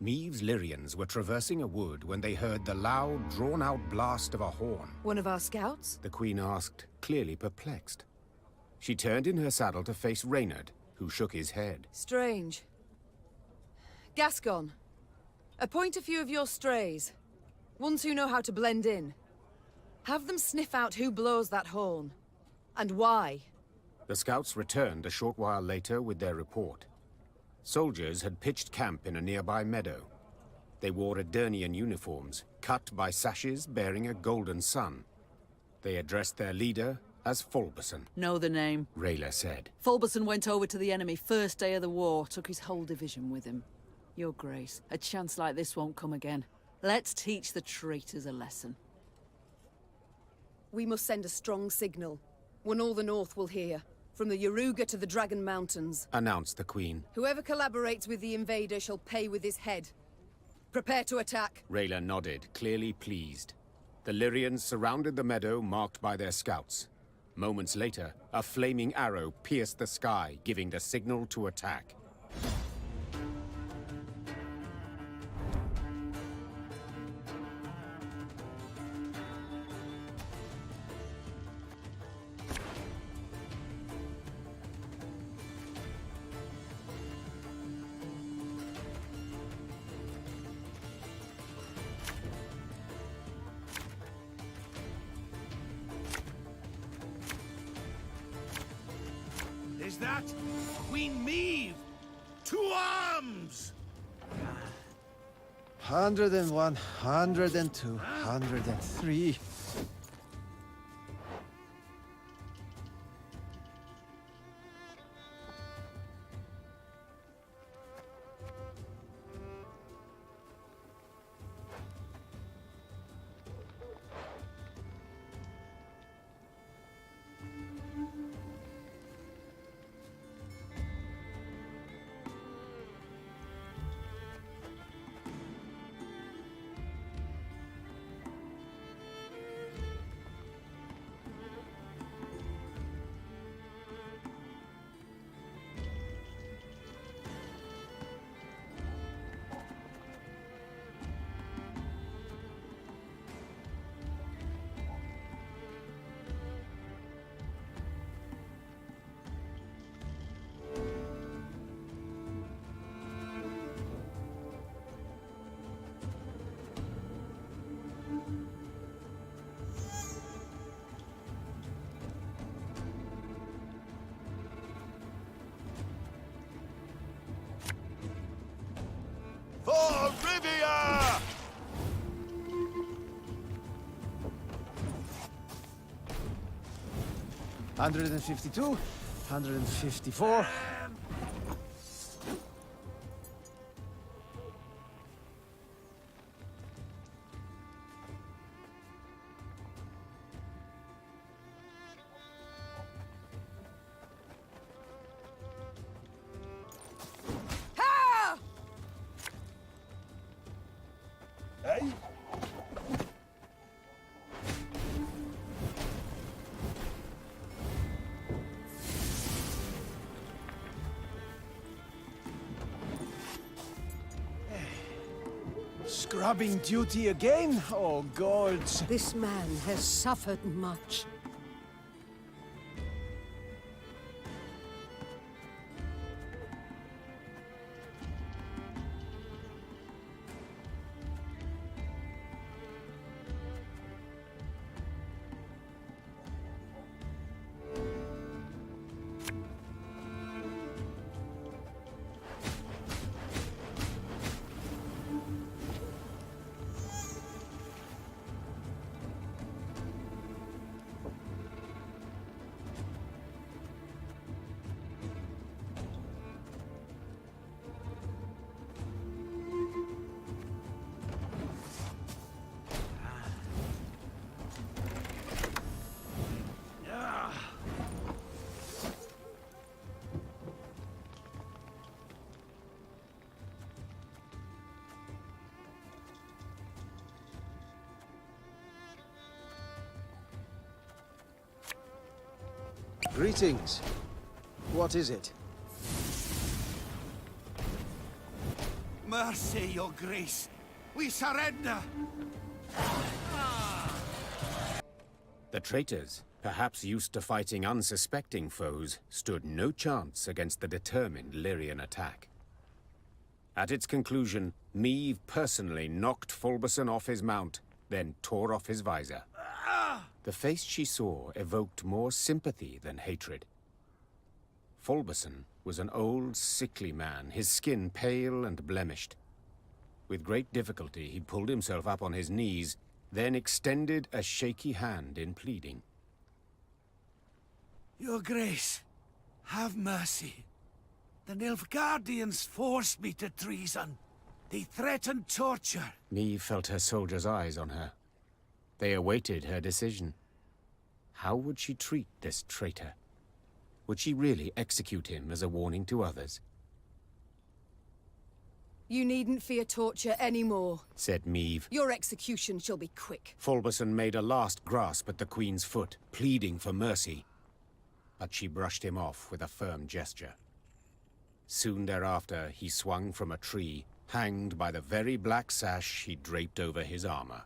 Meve's Lyrians were traversing a wood when they heard the loud, drawn-out blast of a horn. One of our scouts? The Queen asked, clearly perplexed. She turned in her saddle to face Reynard, who shook his head. Strange. Gascon, appoint a few of your strays. Ones who know how to blend in. Have them sniff out who blows that horn. And why. The scouts returned a short while later with their report. Soldiers had pitched camp in a nearby meadow. They wore Aedirnian uniforms, cut by sashes bearing a golden sun. They addressed their leader as Falbeson. Know the name, Rayla said. Falbeson went over to the enemy first day of the war, took his whole division with him. Your Grace, a chance like this won't come again. Let's teach the traitors a lesson. We must send a strong signal. One all the North will hear. From the Yaruga to the Dragon Mountains, announced the Queen. Whoever collaborates with the invader shall pay with his head. Prepare to attack. Rayla nodded, clearly pleased. The Lyrians surrounded the meadow marked by their scouts. Moments later, a flaming arrow pierced the sky, giving the signal to attack. Is that Queen Meve? To arms! 101, 102, 103. For Rivia! 152, 154. Scrubbing duty again? Oh, gods. This man has suffered much. Greetings. What is it? Mercy, your grace. We surrender. The traitors, perhaps used to fighting unsuspecting foes, stood no chance against the determined Lyrian attack. At its conclusion, Meve personally knocked Falbeson off his mount, then tore off his visor. The face she saw evoked more sympathy than hatred. Falbeson was an old, sickly man, his skin pale and blemished. With great difficulty, he pulled himself up on his knees, then extended a shaky hand in pleading. Your grace, have mercy. The Nilfgaardians forced me to treason. They threatened torture. Meve felt her soldiers' eyes on her. They awaited her decision. How would she treat this traitor? Would she really execute him as a warning to others? You needn't fear torture anymore, Said Meve. Your execution shall be quick. Falbeson made a last grasp at the Queen's foot, pleading for mercy. But she brushed him off with a firm gesture. Soon thereafter, he swung from a tree, hanged by the very black sash he draped over his armor.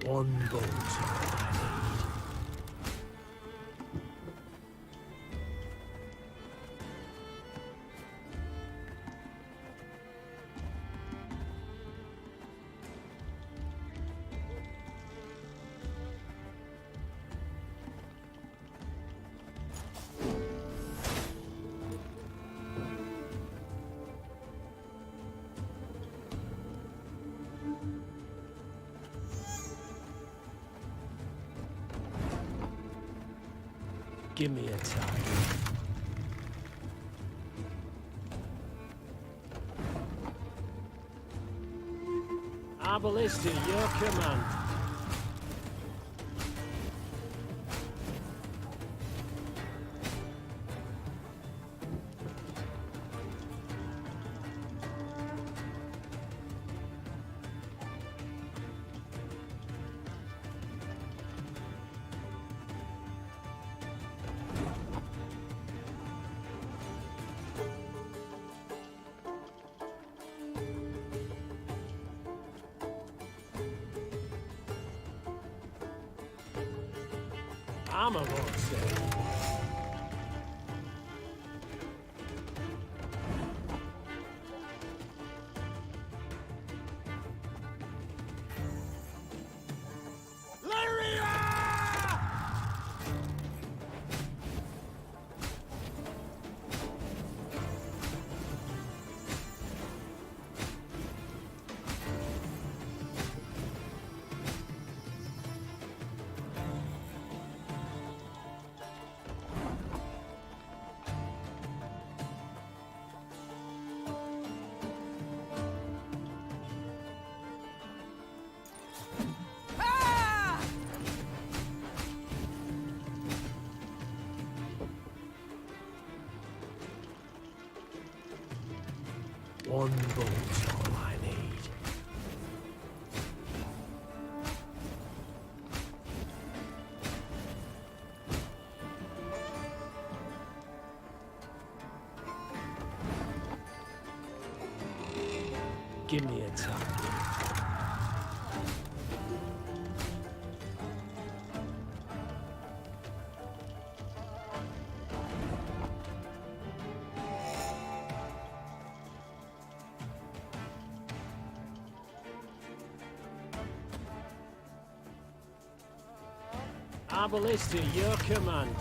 One bolt. Give me a time. Arbalist to your command. Armor won't save. One bolt's all I need. Give me a time. Ballista, your command.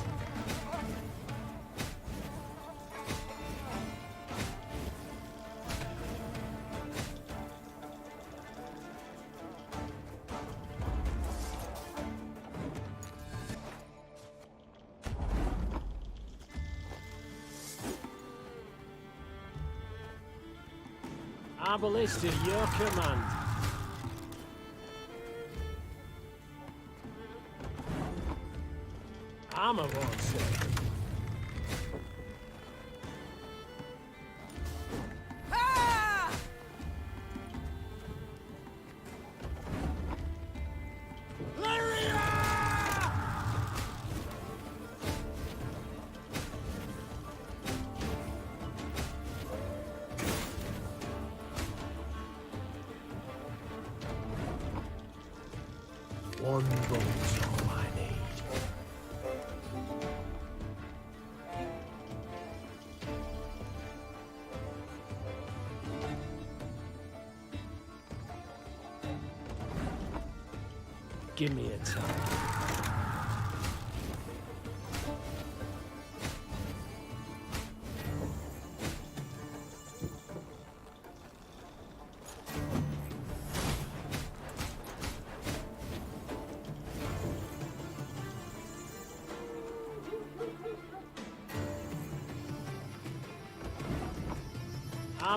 Ballista, your command. Armor won't save. One bolt's all I need. Give me a time.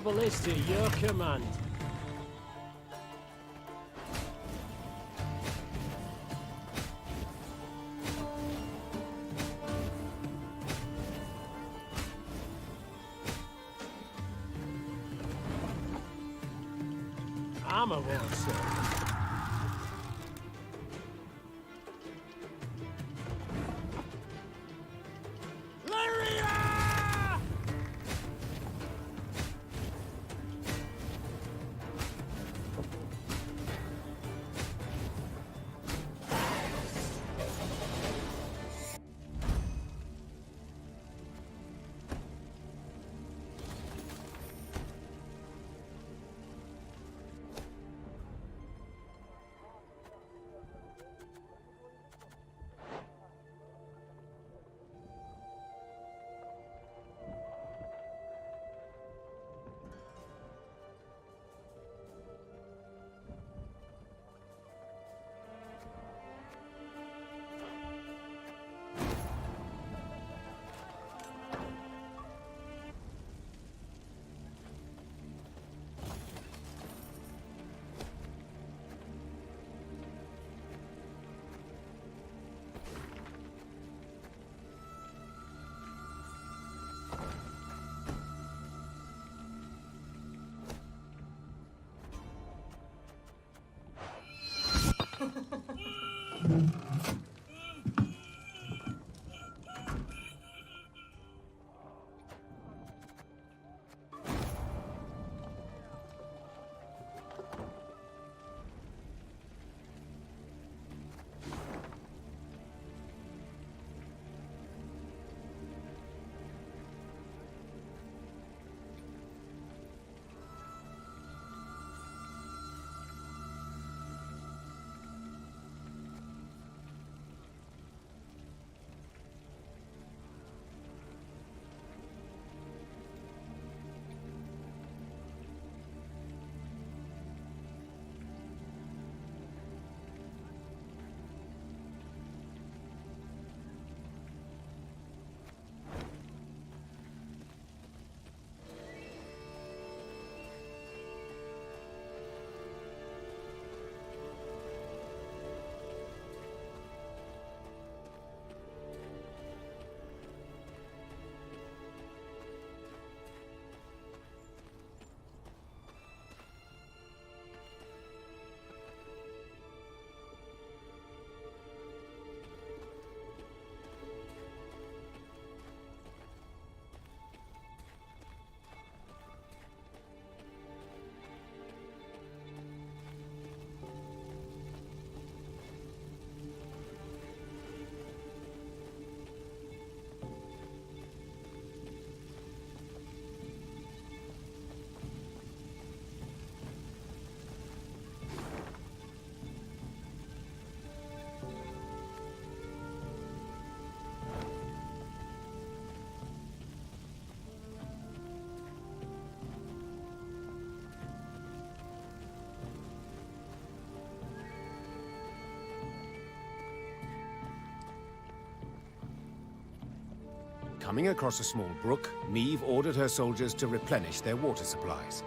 Ballista, your command. Armor won't save. Coming across a small brook, Meve ordered her soldiers to replenish their water supplies.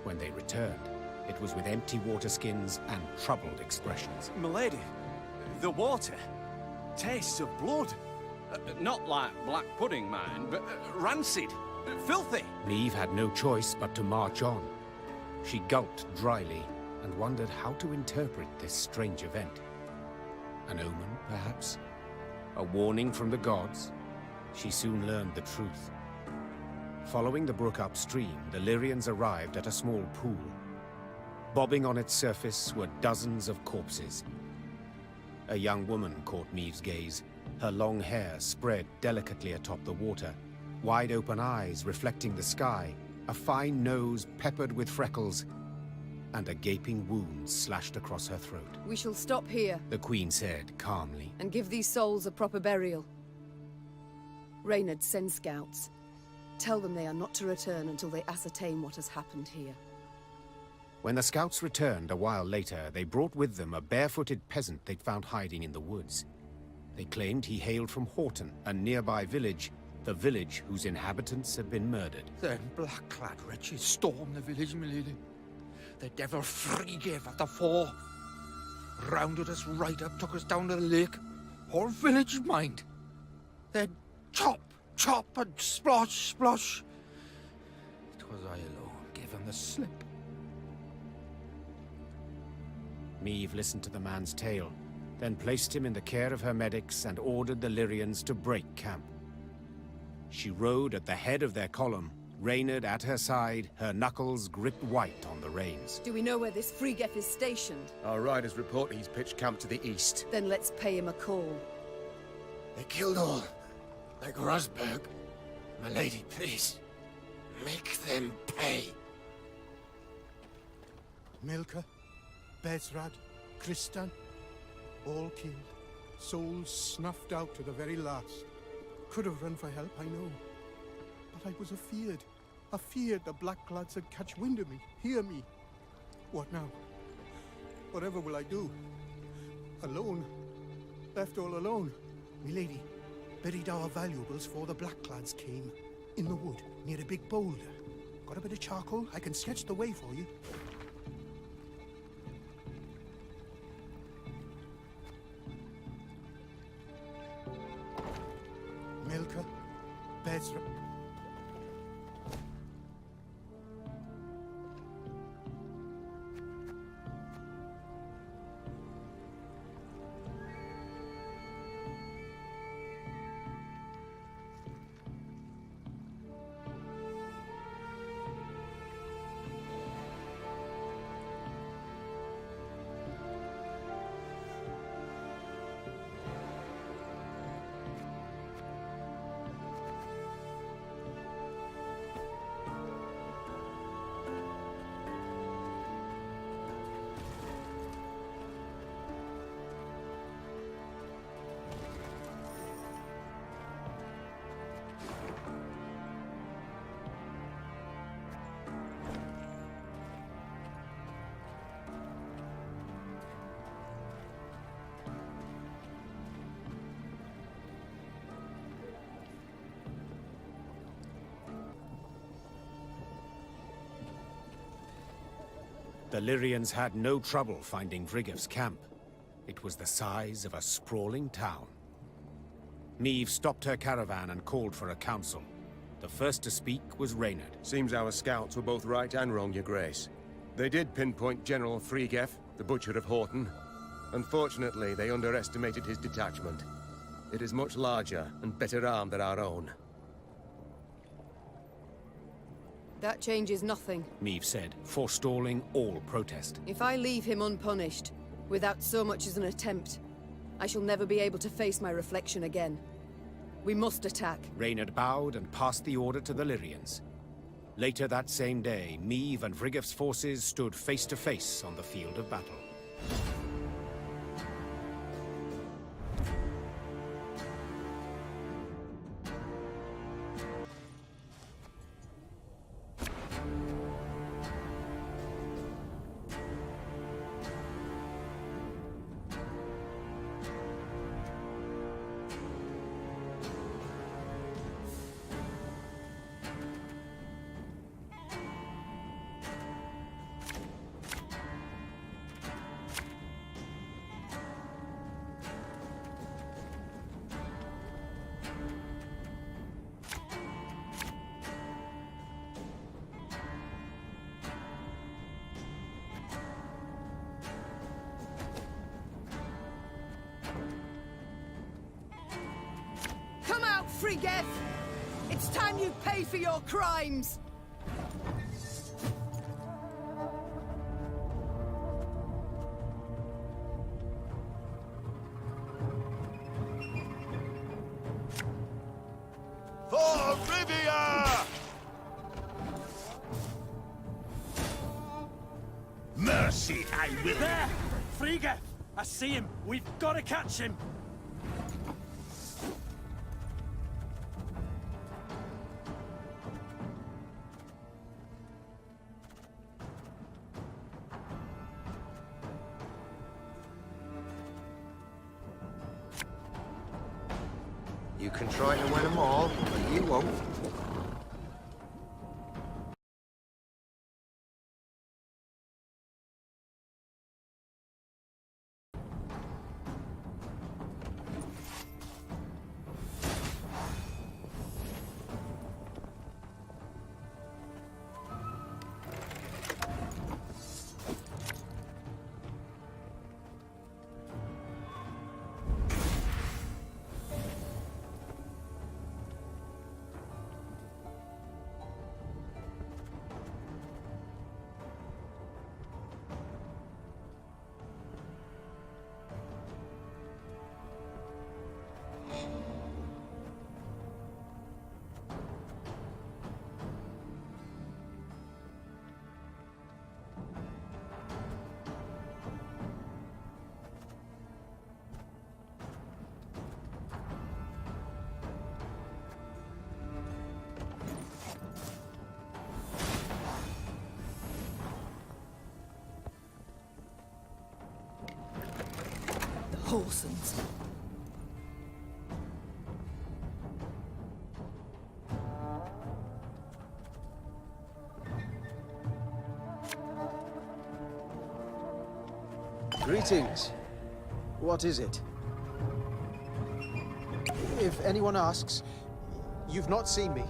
When they returned, it was with empty water skins and troubled expressions. Milady, the water tastes of blood. Not like black pudding, mind, but rancid, filthy. Meve had no choice but to march on. She gulped dryly and wondered how to interpret this strange event. An omen, perhaps? A warning from the gods? She soon learned the truth. Following the brook upstream, the Lyrians arrived at a small pool. Bobbing on its surface were dozens of corpses. A young woman caught Meve's gaze, her long hair spread delicately atop the water, wide-open eyes reflecting the sky, a fine nose peppered with freckles, and a gaping wound slashed across her throat. We shall stop here The Queen said calmly. and give these souls a proper burial. Reynard, send scouts. Tell them they are not to return until they ascertain what has happened here. When the scouts returned a while later, they brought with them a barefooted peasant they'd found hiding in the woods. They claimed he hailed from Hoarton, a nearby village, the village whose inhabitants had been murdered. Then black-clad wretches stormed the village, milady. The devil Vrygheff at the fore. Rounded us right up, took us down to the lake. Whole village, mind. Then chop, chop, and splosh, splosh. 'Twas I alone gave him the slip. Meve listened to the man's tale, then placed him in the care of her medics and ordered the Lyrians to break camp. She rode at the head of their column, Reynard at her side, her knuckles gripped white on the reins. Do we know where this Vrygheff is stationed? Our riders report he's pitched camp to the east. Then let's pay him a call. They killed all, like Rosberg. My lady, please, make them pay. Milka, Bezrad, Kristan, all killed. Souls snuffed out to the very last. Could have run for help, I know. But I was afeard. Afeard the black-clads would catch wind of me, hear me. What now? Whatever will I do? Alone? Left all alone? Milady, buried our valuables for the black-clads came. In the wood, near a big boulder. Got a bit of charcoal? I can sketch the way for you. Milka, Bezra. The Lyrians had no trouble finding Vrygheff's camp. It was the size of a sprawling town. Meve stopped her caravan and called for a council. The first to speak was Reynard. Seems our scouts were both right and wrong, Your Grace. They did pinpoint General Vrygheff, the Butcher of Hoarton. Unfortunately, they underestimated his detachment. It is much larger and better armed than our own. That changes nothing. Meve said, forestalling all protest. If I leave him unpunished, without so much as an attempt, I shall never be able to face my reflection again. We must attack. Reynard bowed and passed the order to the Lyrians. Later that same day, Meve and Vrygheff's forces stood face to face on the field of battle. Vrygheff! It's time you pay for your crimes! For Rivia! Mercy, I will. There! Vrygheff! I see him! We've got to catch him! You can try to win them all, but you won't. Whoresons. Greetings. What is it? If anyone asks, you've not seen me.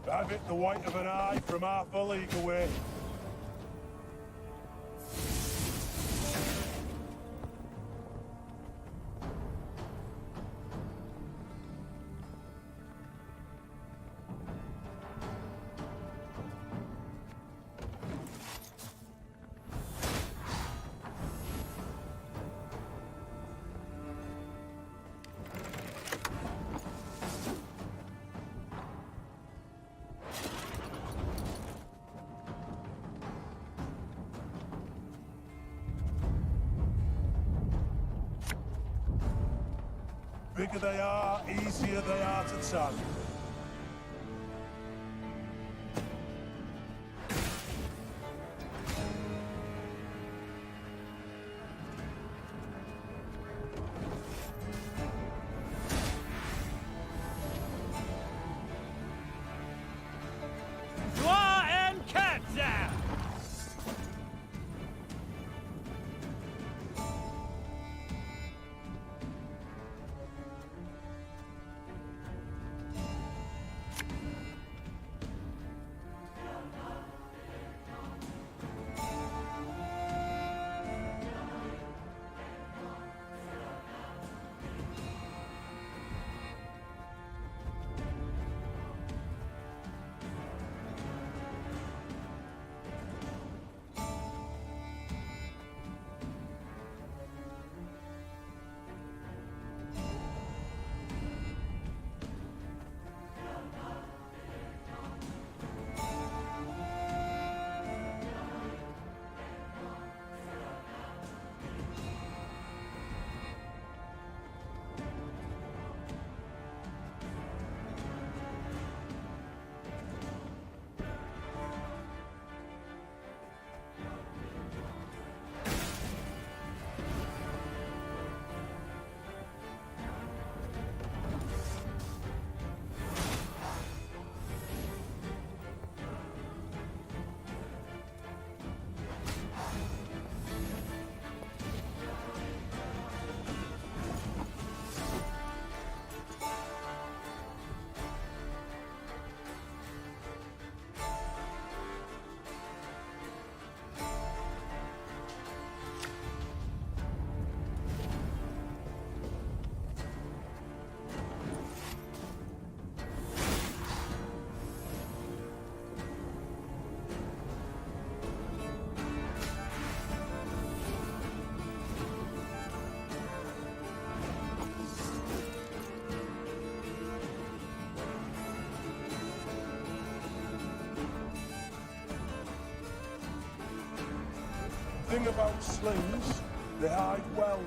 Have it the white of an eye from half a league away. Bigger they are, easier they are to tag. thing about slings, they hide well.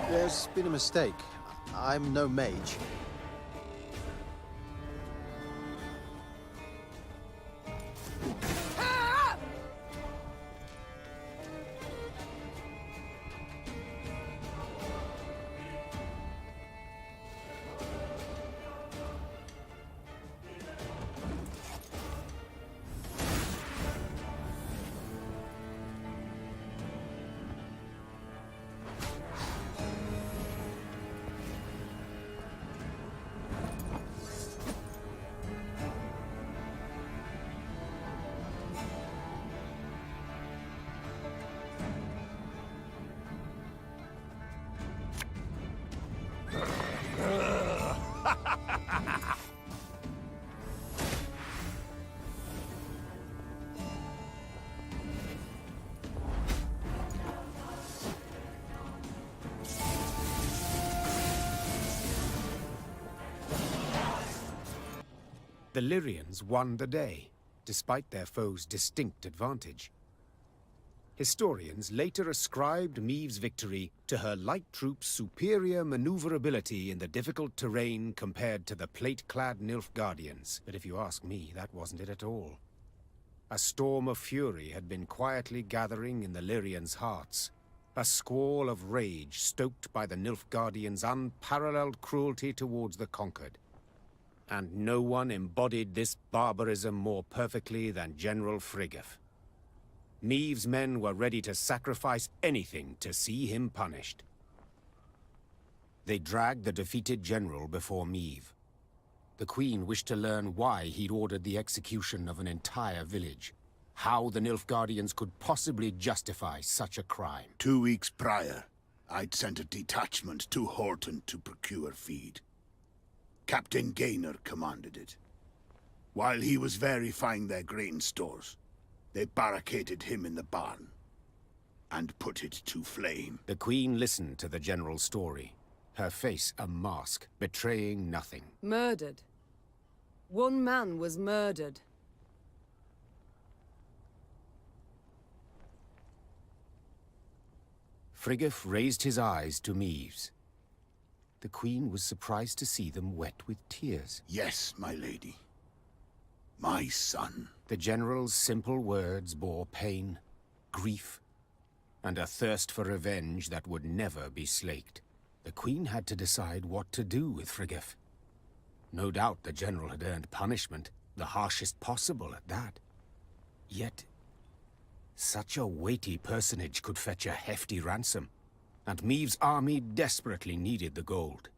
There's been a mistake. I'm no mage. The Lyrians won the day, despite their foe's distinct advantage. Historians later ascribed Meve's victory to her light troops' superior maneuverability in the difficult terrain compared to the plate-clad Nilfgaardians. But if you ask me, that wasn't it at all. A storm of fury had been quietly gathering in the Lyrians' hearts, a squall of rage stoked by the Nilfgaardians' unparalleled cruelty towards the conquered. And no one embodied this barbarism more perfectly than General Vrygheff. Meve's men were ready to sacrifice anything to see him punished. They dragged the defeated general before Meve. The Queen wished to learn why he'd ordered the execution of an entire village. How the Nilfgaardians could possibly justify such a crime. 2 weeks prior, I'd sent a detachment to Hoarton to procure feed. Captain Gaenor commanded it. While he was verifying their grain stores, they barricaded him in the barn and put it to flame. The Queen listened to the general's story, her face a mask, betraying nothing. Murdered. One man was murdered. Vrygheff raised his eyes to Meve's. The Queen was surprised to see them wet with tears. Yes, my lady. My son. The general's simple words bore pain, grief, and a thirst for revenge that would never be slaked. The Queen had to decide what to do with Vrygheff. No doubt the general had earned punishment, the harshest possible at that. Yet, such a weighty personage could fetch a hefty ransom. And Meve's army desperately needed the gold.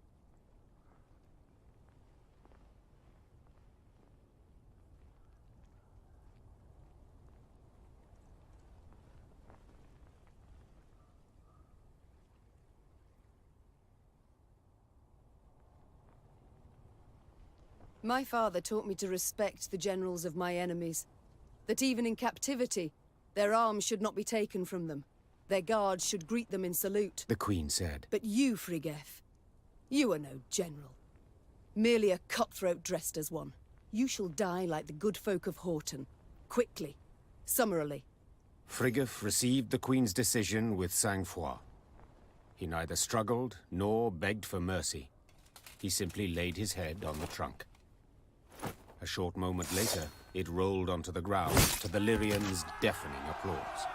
My father taught me to respect the generals of my enemies. That even in captivity, their arms should not be taken from them. Their guards should greet them in salute. The Queen said. But you, Vrygheff, you are no general. Merely a cutthroat dressed as one. You shall die like the good folk of Hoarton. Quickly. Summarily. Vrygheff received the Queen's decision with sang-froid. He neither struggled nor begged for mercy. He simply laid his head on the trunk. A short moment later, it rolled onto the ground to the Lyrians' deafening applause.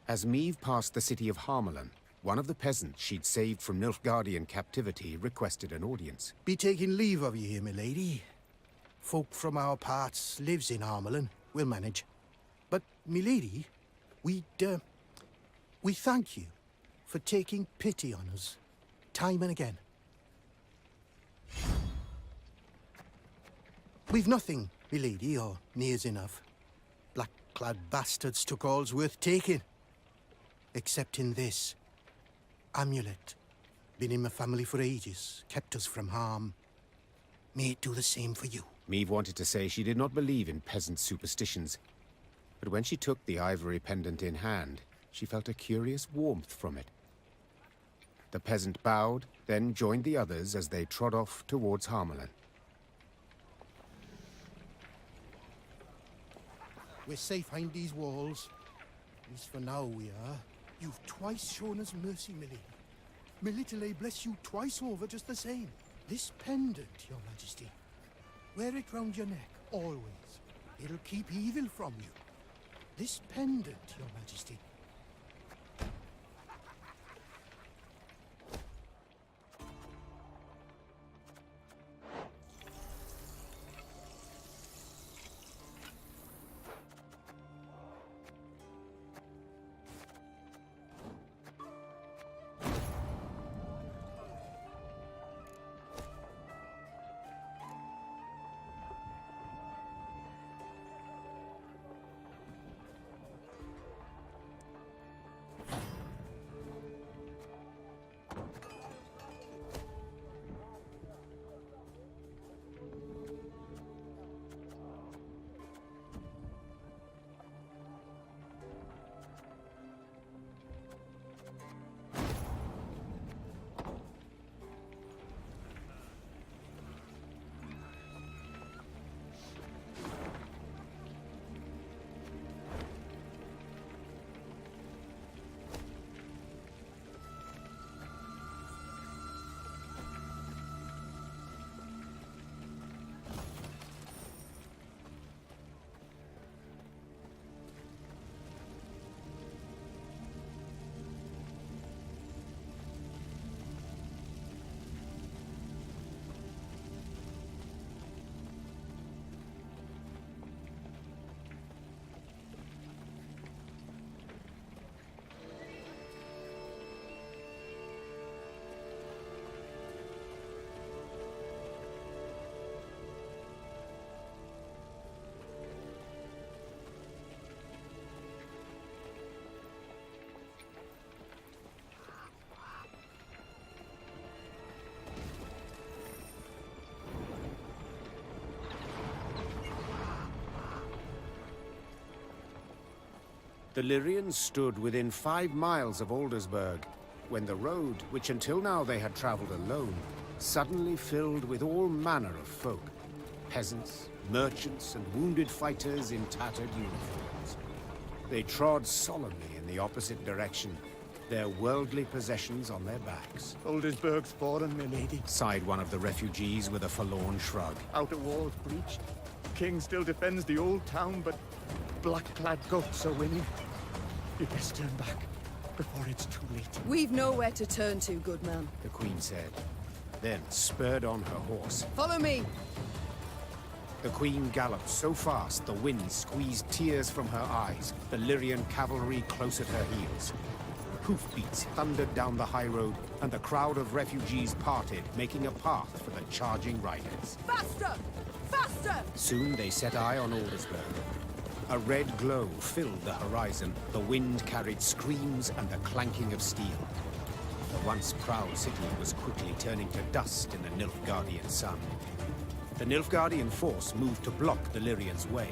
As Meve passed the city of Harmelen, one of the peasants she'd saved from Nilfgaardian captivity requested an audience. Be taking leave of you here, milady. Folk from our parts lives in Harmelen. We'll manage. But, milady, we thank you for taking pity on us, time and again. We've nothing, milady, or nears enough. Black-clad bastards took all's worth taking. Except in this. Amulet. Been in my family for ages, kept us from harm. May it do the same for you. Meve wanted to say she did not believe in peasant superstitions, but when she took the ivory pendant in hand, she felt a curious warmth from it. The peasant bowed, then joined the others as they trod off towards Harmelen. We're safe behind these walls. At least for now we are. You've twice shown us mercy, milady. May little A bless you twice over just the same. This pendant, your majesty. Wear it round your neck, always. It'll keep evil from you. This pendant, your majesty. The Lyrians stood within 5 miles of Aldersberg, when the road, which until now they had traveled alone, suddenly filled with all manner of folk. Peasants, merchants, and wounded fighters in tattered uniforms. They trod solemnly in the opposite direction, their worldly possessions on their backs. Aldersberg's fallen, my lady. Sighed one of the refugees with a forlorn shrug. Outer walls breached. King still defends the old town, but black-clad goats are winning. You best turn back before it's too late. We've nowhere to turn to, good man. The Queen said, then spurred on her horse. Follow me! The Queen galloped so fast the wind squeezed tears from her eyes, the Lyrian cavalry close at her heels. Hoofbeats thundered down the high road, and the crowd of refugees parted, making a path for the charging riders. Faster! Faster! Soon they set eye on Aldersberg. A red glow filled the horizon. The wind carried screams and the clanking of steel. The once proud city was quickly turning to dust in the Nilfgaardian sun. The Nilfgaardian force moved to block the Lyrians' way.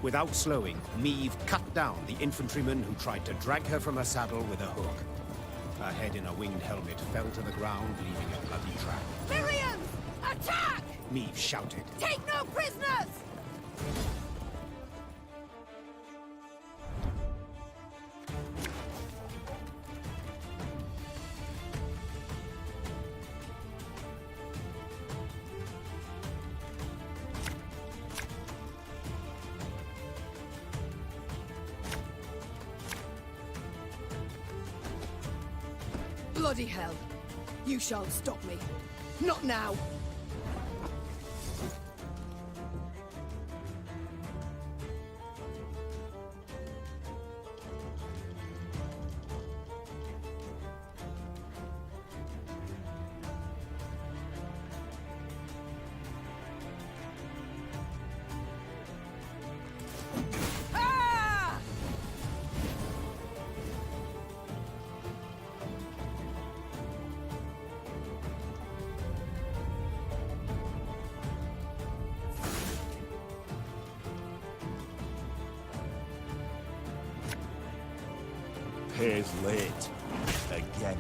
Without slowing, Meve cut down the infantryman who tried to drag her from her saddle with a hook. Her head in a winged helmet fell to the ground, leaving a bloody track. Lyrians! Attack! Meve shouted. Take no prisoners! Bloody hell! You shan't stop me. Not now! Pays late. Again.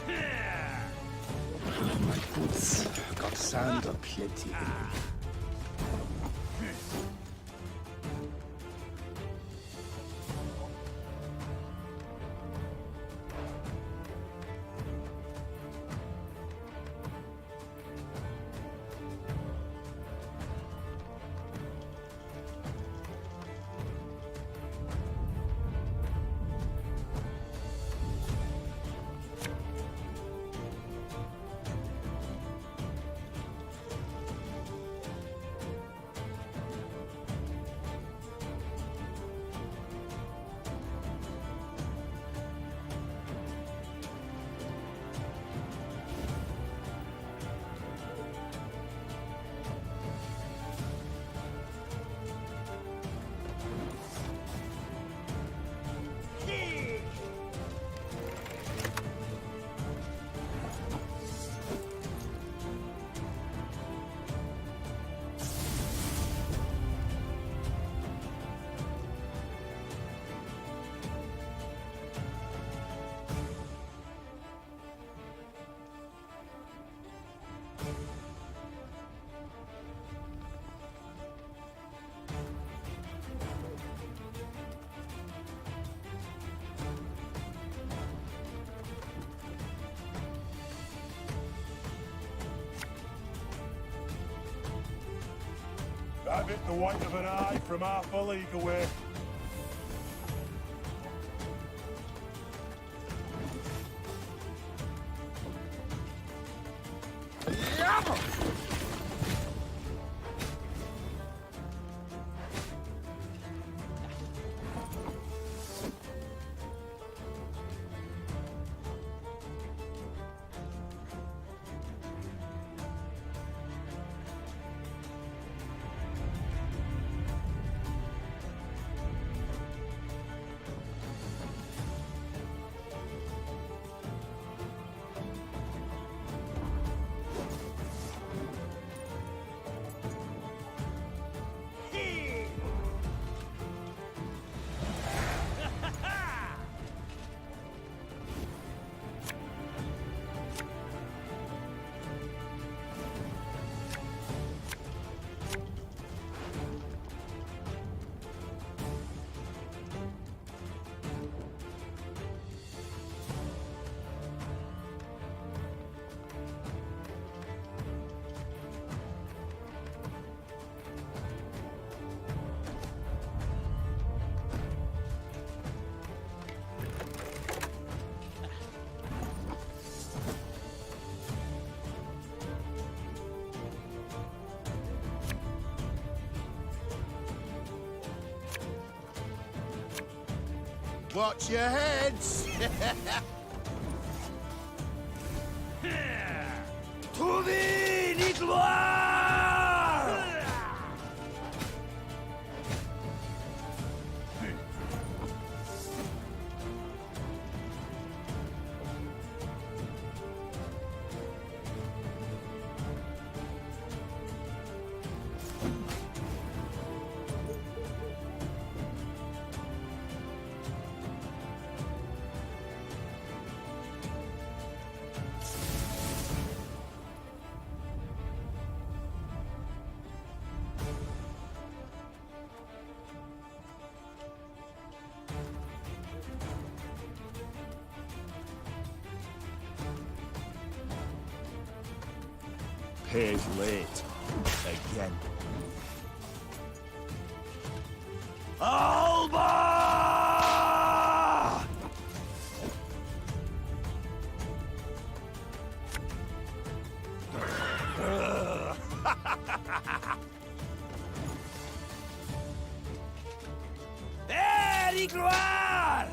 My boots got sand aplenty. Have it the white of an eye from half a league away. Watch your heads! To thee, Nilfgaard! Pays late. Again. Alba! Gloire!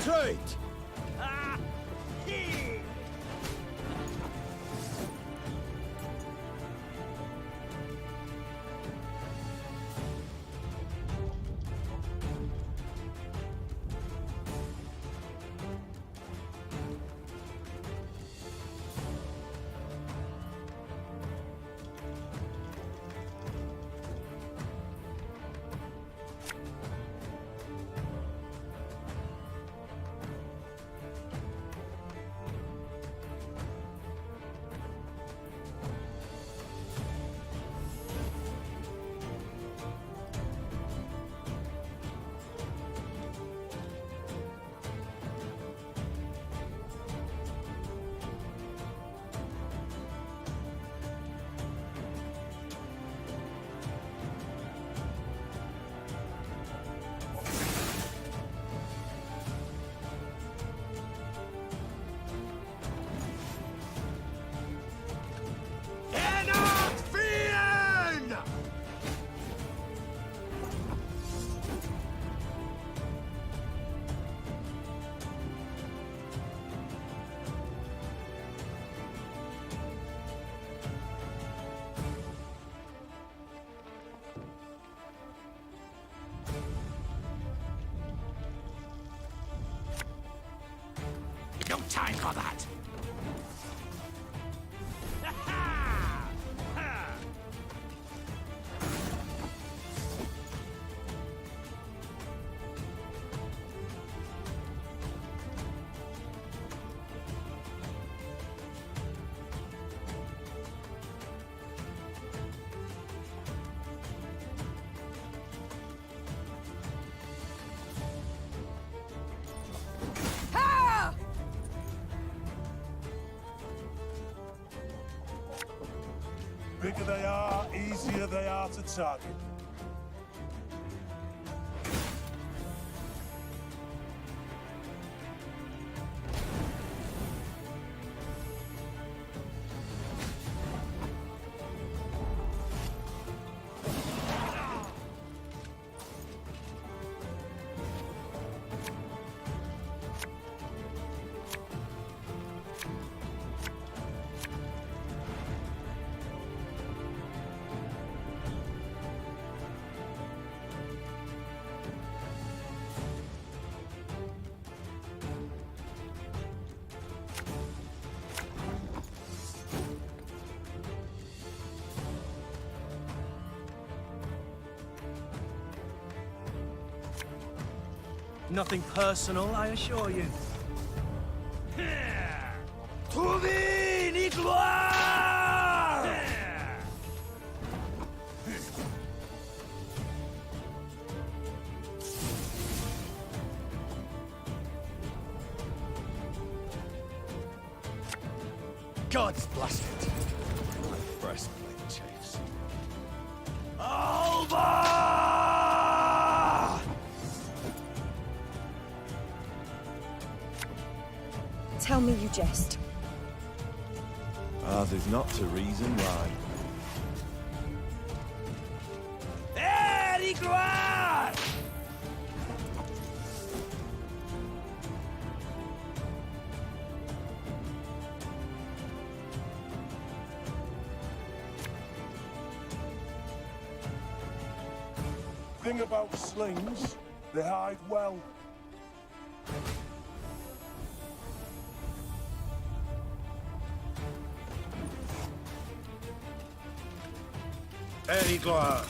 Retreat! No time for that! Bigger they are, easier they are to target. Nothing personal, I assure you. To thee, gloire! God's blessed. My breastplate chafes. Alba! Tell me you jest. Ours is not to reason why. There, gloire! Thing about slings, they hide well. Eddie Gloire.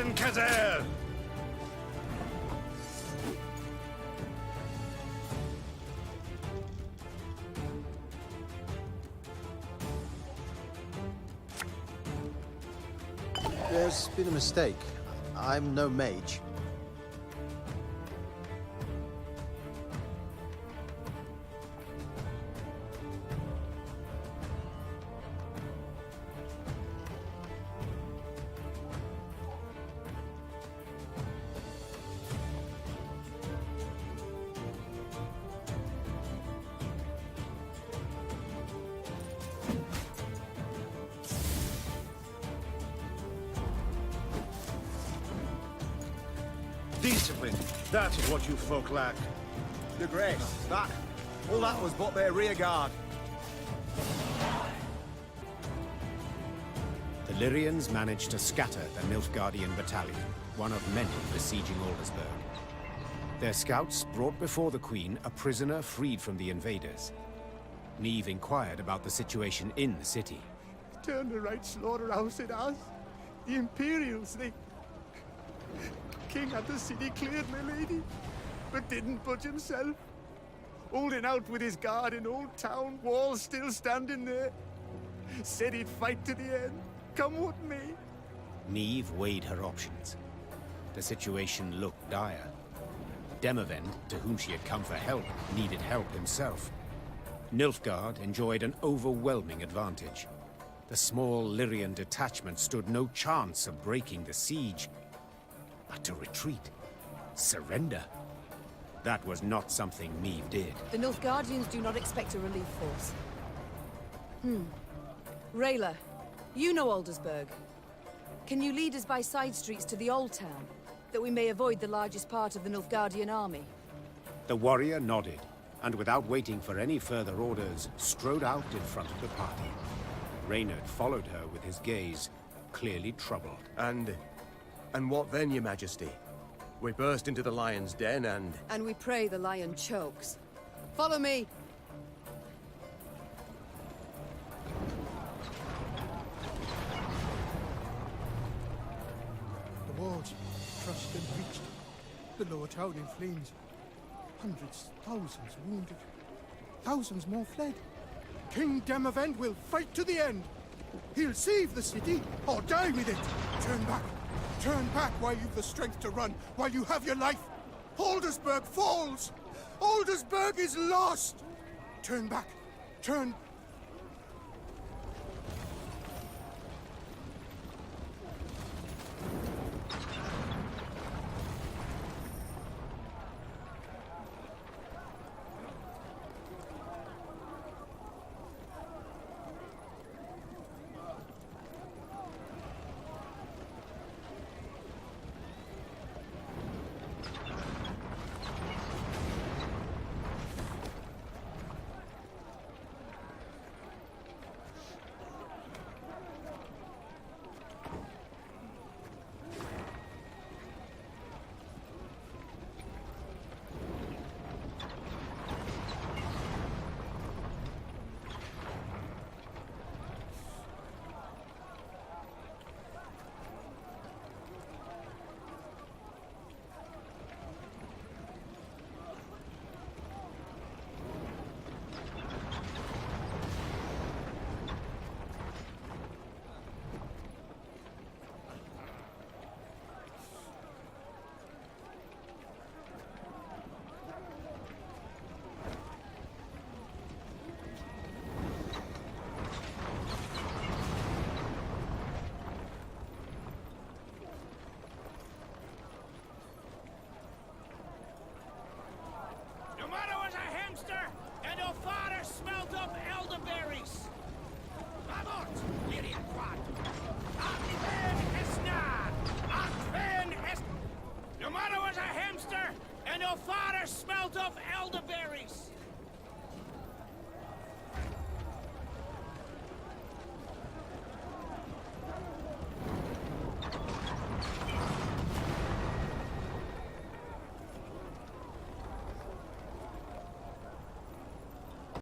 men, Kazer! There's been a mistake. I'm no mage. Discipline. That is what you folk lack. Your Grace, all that was but their rear guard. The Lyrians managed to scatter the Nilfgaardian battalion, one of many besieging Aldersberg. Their scouts brought before the Queen a prisoner freed from the invaders. Meve inquired about the situation in the city. Turned the right slaughterhouse it has. The Imperials, they... King had the city cleared, my lady, but didn't budge himself. Holding out with his guard in Old Town, walls still standing there. Said he'd fight to the end, come what may. Meve weighed her options. The situation looked dire. Demavend, to whom she had come for help, needed help himself. Nilfgaard enjoyed an overwhelming advantage. The small Lyrian detachment stood no chance of breaking the siege. But to retreat, surrender, that was not something Meve did. The Nilfgaardians do not expect a relief force. Rayla, you know Aldersberg. Can you lead us by side streets to the Old Town, that we may avoid the largest part of the Nilfgaardian army? The warrior nodded, and without waiting for any further orders, strode out in front of the party. Reynard followed her with his gaze, clearly troubled. And what then, Your Majesty? We burst into the lion's den and... And we pray the lion chokes. Follow me! The walls crushed and breached. The lower town in flames. Hundreds, thousands wounded. Thousands more fled. King Demavend will fight to the end. He'll save the city, or die with it. Turn back. Turn back while you've the strength to run, while you have your life. Aldersberg falls! Aldersberg is lost! Turn back. Turn... And our father smelt up elderberries. Vamort, Lyrian quad. Antven esna. Antven es... Your mother was a hamster, and our father smelt up elderberries.